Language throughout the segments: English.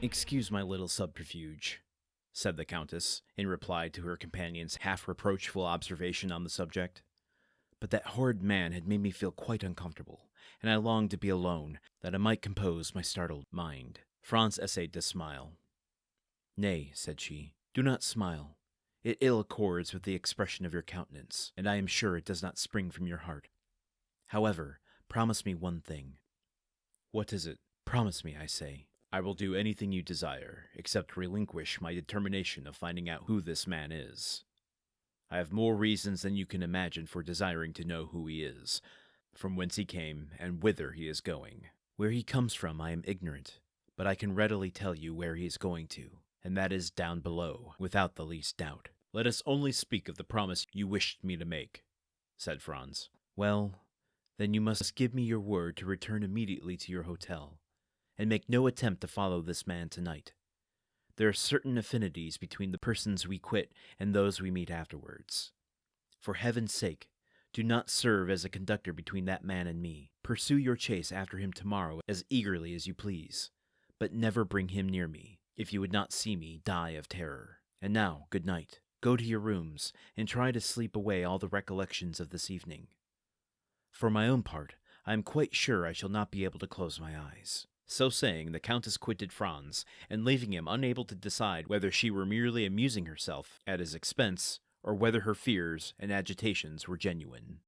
"Excuse my little subterfuge," said the Countess, in reply to her companion's half-reproachful observation on the subject. "But that horrid man had made me feel quite uncomfortable, and I longed to be alone, that I might compose my startled mind." Franz essayed to smile. "Nay," said she, "do not smile. It ill accords with the expression of your countenance, and I am sure it does not spring from your heart. However, promise me one thing." "What is it?" "Promise me, I say." "I will do anything you desire, except relinquish my determination of finding out who this man is. I have more reasons than you can imagine for desiring to know who he is, from whence he came, and whither he is going. Where he comes from I am ignorant, but I can readily tell you where he is going to, and that is down below, without the least doubt." "Let us only speak of the promise you wished me to make," said Franz. "Well, then you must give me your word to return immediately to your hotel, and make no attempt to follow this man tonight. There are certain affinities between the persons we quit and those we meet afterwards. For heaven's sake, do not serve as a conductor between that man and me. Pursue your chase after him tomorrow as eagerly as you please, but never bring him near me, if you would not see me die of terror. And now, good night. Go to your rooms, and try to sleep away all the recollections of this evening. For my own part, I am quite sure I shall not be able to close my eyes." So saying, the Countess quitted Franz, and leaving him unable to decide whether she were merely amusing herself at his expense, or whether her fears and agitations were genuine.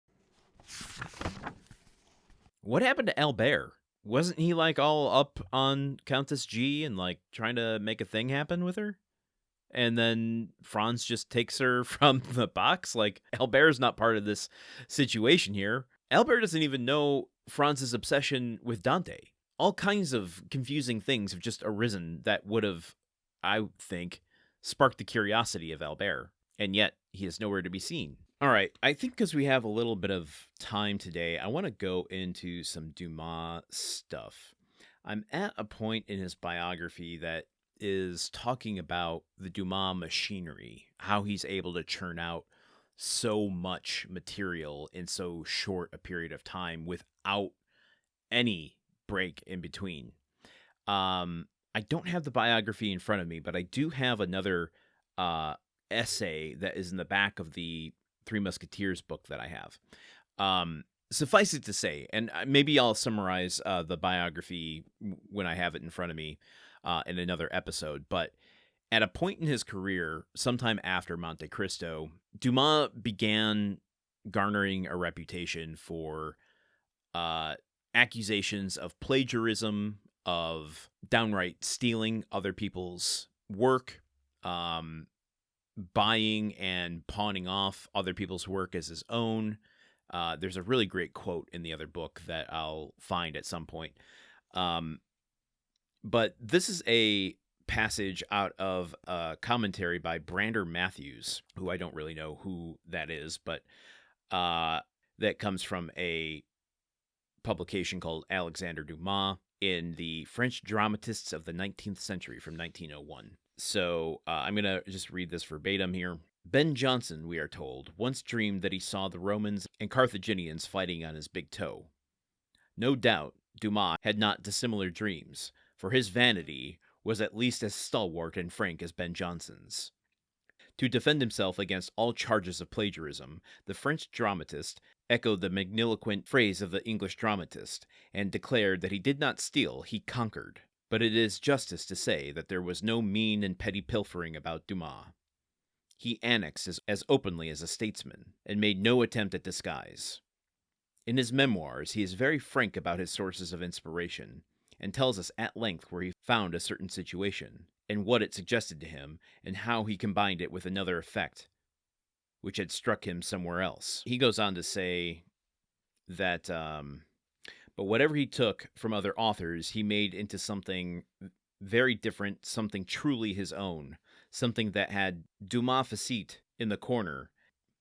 What happened to Albert? Wasn't he, all up on Countess G and, trying to make a thing happen with her? And then Franz just takes her from the box? Albert's not part of this situation here. Albert doesn't even know Franz's obsession with Dante. All kinds of confusing things have just arisen that would have, I think, sparked the curiosity of Albert. And yet, he is nowhere to be seen. All right, I think because we have a little bit of time today, I want to go into some Dumas stuff. I'm at a point in his biography that is talking about the Dumas machinery, how he's able to churn out so much material in so short a period of time without any break in between. I don't have the biography in front of me, but I do have another essay that is in the back of the Three Musketeers book that I have. Suffice it to say, and maybe I'll summarize the biography when I have it in front of me in another episode, but at a point in his career, sometime after Monte Cristo, Dumas began garnering a reputation for accusations of plagiarism, of downright stealing other people's work, buying and pawning off other people's work as his own. There's a really great quote in the other book that I'll find at some point. But this is a passage out of a commentary by Brander Matthews, who I don't really know who that is, but that comes from a publication called Alexander Dumas in the French Dramatists of the 19th Century from 1901. So I'm going to just read this verbatim here. Ben Jonson, we are told, once dreamed that he saw the Romans and Carthaginians fighting on his big toe. No doubt Dumas had not dissimilar dreams, for his vanity was at least as stalwart and frank as Ben Jonson's. To defend himself against all charges of plagiarism, the French dramatist echoed the magniloquent phrase of the English dramatist, and declared that he did not steal, he conquered. But it is justice to say that there was no mean and petty pilfering about Dumas. He annexed as openly as a statesman, and made no attempt at disguise. In his memoirs, he is very frank about his sources of inspiration, and tells us at length where he found a certain situation, and what it suggested to him, and how he combined it with another effect, which had struck him somewhere else. He goes on to say that, but whatever he took from other authors, he made into something very different, something truly his own, something that had Dumas facite in the corner,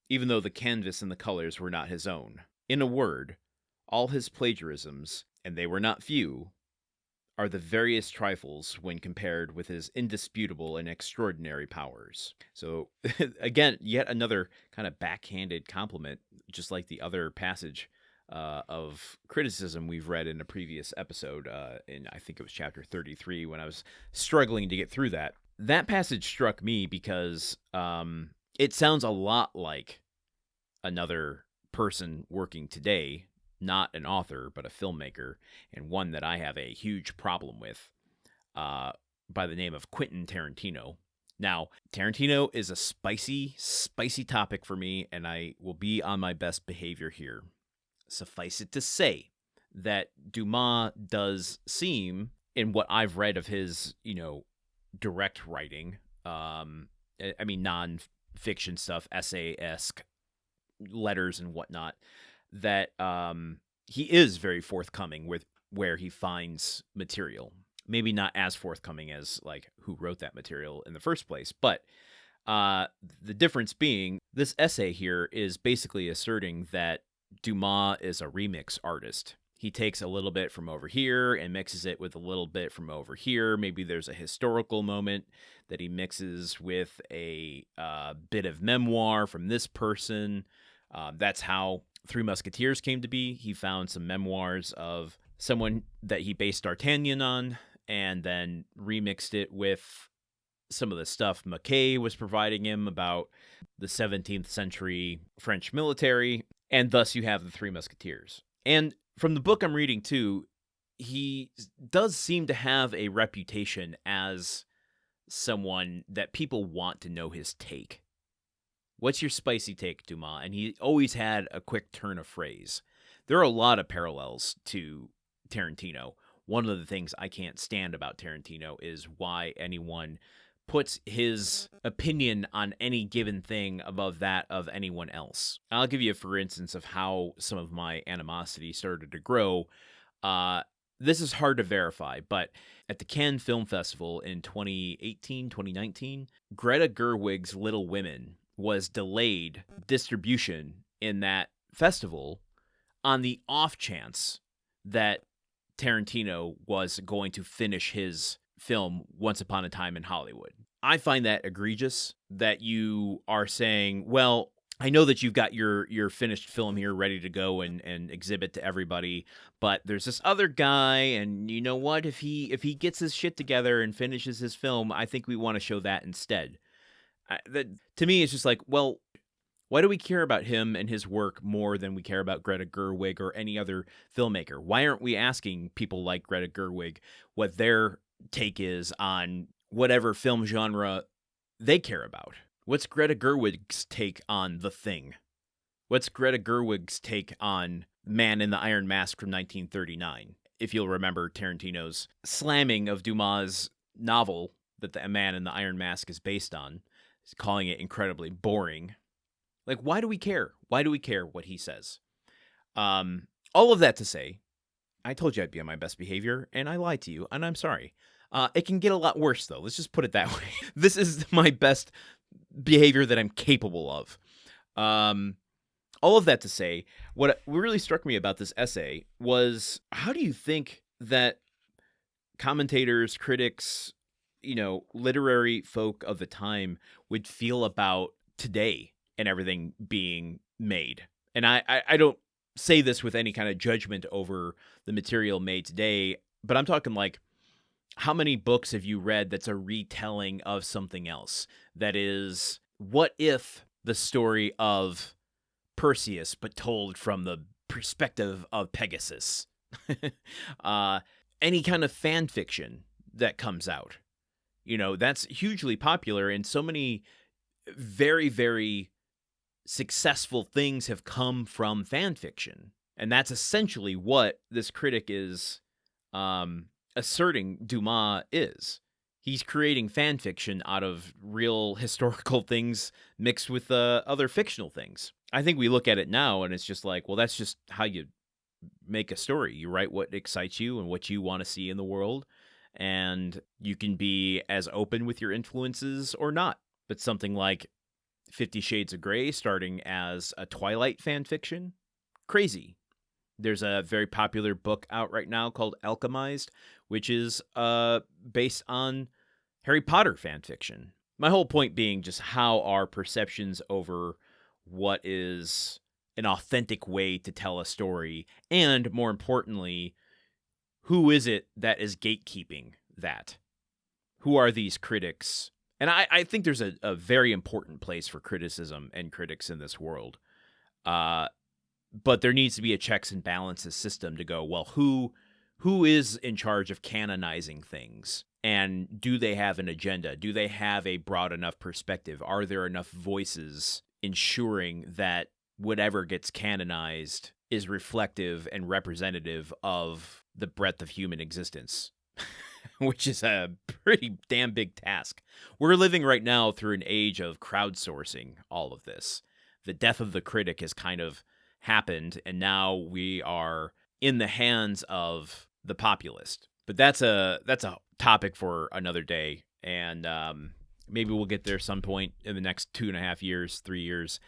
even though the canvas and the colors were not his own. In a word, all his plagiarisms, and they were not few, are the veriest trifles when compared with his indisputable and extraordinary powers. So, again, yet another kind of backhanded compliment, just like the other passage of criticism we've read in a previous episode, in I think it was chapter 33, when I was struggling to get through that. That passage struck me because it sounds a lot like another person working today, not an author, but a filmmaker, and one that I have a huge problem with, by the name of Quentin Tarantino. Now, Tarantino is a spicy, spicy topic for me, and I will be on my best behavior here. Suffice it to say that Dumas does seem, in what I've read of his, direct writing, non-fiction stuff, essay-esque letters and whatnot, that he is very forthcoming with where he finds material. Maybe not as forthcoming as, like, who wrote that material in the first place, but the difference being, this essay here is basically asserting that Dumas is a remix artist. He takes a little bit from over here and mixes it with a little bit from over here. Maybe there's a historical moment that he mixes with a bit of memoir from this person. That's how Three Musketeers came to be. He found some memoirs of someone that he based D'Artagnan on, and then remixed it with some of the stuff Mackay was providing him about the 17th century French military, and thus you have the Three Musketeers. And from the book I'm reading, too, he does seem to have a reputation as someone that people want to know his take. What's your spicy take, Dumas? And he always had a quick turn of phrase. There are a lot of parallels to Tarantino. One of the things I can't stand about Tarantino is why anyone puts his opinion on any given thing above that of anyone else. I'll give you a for instance of how some of my animosity started to grow. This is hard to verify, but at the Cannes Film Festival in 2018, 2019, Greta Gerwig's Little Women was delayed distribution in that festival on the off chance that Tarantino was going to finish his film Once Upon a Time in Hollywood. I find that egregious that you are saying, well, I know that you've got your finished film here ready to go and exhibit to everybody, but there's this other guy, and you know what? If he gets his shit together and finishes his film, I think we want to show that instead. To me, it's just like, well, why do we care about him and his work more than we care about Greta Gerwig or any other filmmaker? Why aren't we asking people like Greta Gerwig what their take is on whatever film genre they care about? What's Greta Gerwig's take on The Thing? What's Greta Gerwig's take on Man in the Iron Mask from 1939? If you'll remember Tarantino's slamming of Dumas' novel that the Man in the Iron Mask is based on, calling it incredibly boring. Like, why do we care? Why do we care what he says? All of that to say, I told you I'd be on my best behavior, and I lied to you, and I'm sorry. It can get a lot worse, though. Let's just put it that way. This is my best behavior that I'm capable of. All of that to say, what really struck me about this essay was, how do you think that commentators, critics, literary folk of the time would feel about today and everything being made? And I don't say this with any kind of judgment over the material made today, but I'm talking like, how many books have you read that's a retelling of something else? That is, what if the story of Perseus, but told from the perspective of Pegasus? Any kind of fan fiction that comes out. That's hugely popular, and so many very, very successful things have come from fan fiction. And that's essentially what this critic is asserting Dumas is. He's creating fan fiction out of real historical things mixed with other fictional things. I think we look at it now and it's just like, well, that's just how you make a story. You write what excites you and what you want to see in the world, and you can be as open with your influences or not. But something like 50 Shades of Grey starting as a Twilight fan fiction, crazy. There's a very popular book out right now called Alchemized, which is based on Harry Potter fan fiction. My whole point being just how our perceptions over what is an authentic way to tell a story? And more importantly, who is it that is gatekeeping that? Who are these critics? And I think there's a very important place for criticism and critics in this world. But there needs to be a checks and balances system to go, well, who is in charge of canonizing things? And do they have an agenda? Do they have a broad enough perspective? Are there enough voices ensuring that whatever gets canonized is reflective and representative of the breadth of human existence? Which is a pretty damn big task. We're living right now through an age of crowdsourcing all of this. The death of the critic has kind of happened, and now we are in the hands of the populist. But that's a topic for another day, and maybe we'll get there some point in the next 2.5 years, 3 years.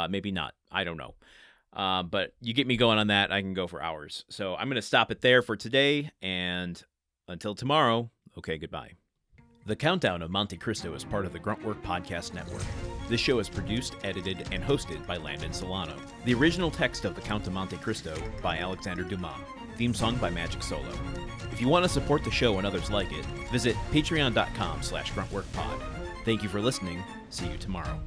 Maybe not. I don't know. But you get me going on that, I can go for hours. So I'm going to stop it there for today, and until tomorrow, okay, goodbye. The Countdown of Monte Cristo is part of the Gruntwork Podcast Network. This show is produced, edited, and hosted by Landon Solano. The original text of The Count of Monte Cristo by Alexander Dumas. Theme song by Magic Solo. If you want to support the show and others like it, visit patreon.com/gruntworkpod. Thank you for listening. See you tomorrow.